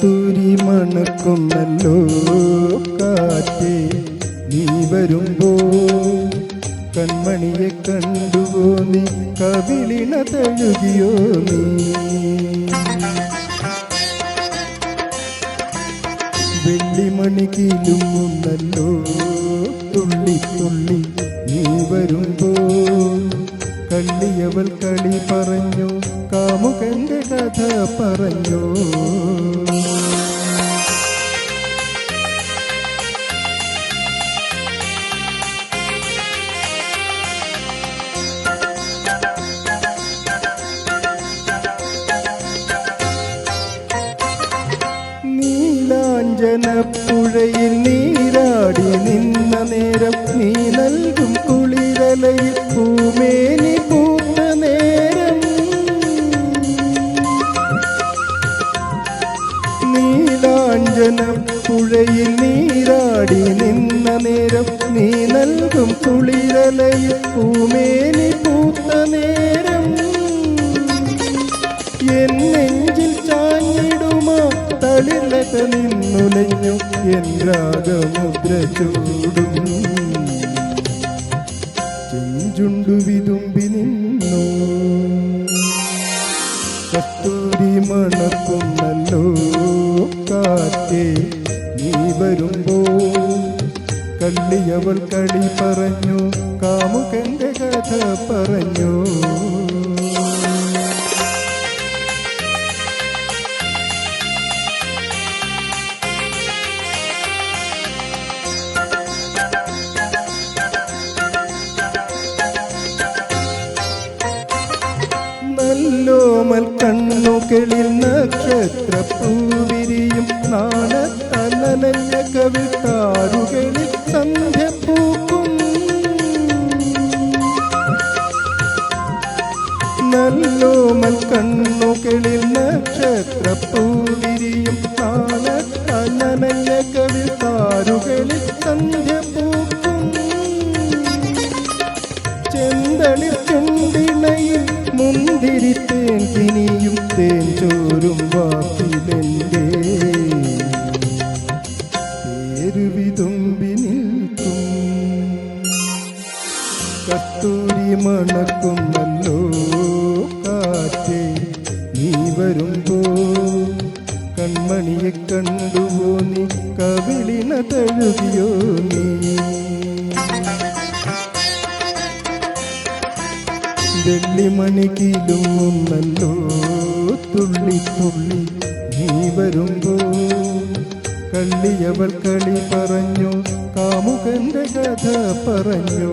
കസ്തൂരി മണക്കുന്നല്ലോ കാറ്റേ നീ വരുമ്പോ കൺമണിയെ കണ്ടുവോ നീ കവിളിണ തഴുകിയോ നീ വെള്ളിമണി കിലുങ്ങുന്നല്ലോ തുള്ളി തുള്ളി നീ വരുമ്പോ കള്ളിയവൾ കളി പറഞ്ഞു കാമുകന്റെ കഥ പറഞ്ഞു നീലാഞ്ജനപ്പുഴയിൽ നീരാടി നിന്ന നേരം നീ നൽകും കുളിരലയിൽ പൂമേനി പൂത്ത നേരം നീലാഞ്ജനപ്പുഴയിൽ നീരാടി നിന്ന നേരം നീ നൽകും കുളിരലയിൽ പൂമേനി പൂത്ത നേരം എൻ നെഞ്ചിൽ ചാഞ്ഞിടുമാ തളിർലത നിന്നുലഞ്ഞു എൻ രാഗമുദ്ര ചൂടും ചെഞ്ചുണ്ടു വിതുമ്പി നിന്നു കസ്തൂരി മണക്കുന്നല്ലോ കാറ്റേ നീ വരുമ്പോ കള്ളിയവൾ കളി പറഞ്ഞു കാമുകന്റെ കഥ പറഞ്ഞു നല്ലോമൽ കണ്ണുകളിൽ നക്ഷത്രപ്പൂവിരിയും നാണത്തനഞ്ഞ കവിതാരുകളിൽ സന്ധ്യപ്പൂക്കും നല്ലോമൽ കണ്ണുകളിൽ നക്ഷത്രപ്പൂവിരിയും നാണത്തനഞ്ഞ കവിതാരുകളിൽ സന്ധ്യപ്പൂക്കും ചെന്തളിർ ചുണ്ടിണയിൽ മുന്തിരി തേൻ കിനിയും തേൻ ചോരും വാക്കിലെൻ്റെ പേര് വിതുമ്പി നിൽക്കും കസ്തൂരി മണക്കുന്നല്ലോ കാറ്റേ നീ വരുമ്പോ കൺമണിയെ കണ്ടുവോ നീ കവിളിണ തഴുകിയോ നീ വെള്ളിമണി കിലുങ്ങുന്നല്ലോ തുള്ളി തുള്ളി നീ വരുമ്പോ കള്ളിയവൾ കളി പറഞ്ഞു കാമുകന്റെ കഥ പറഞ്ഞു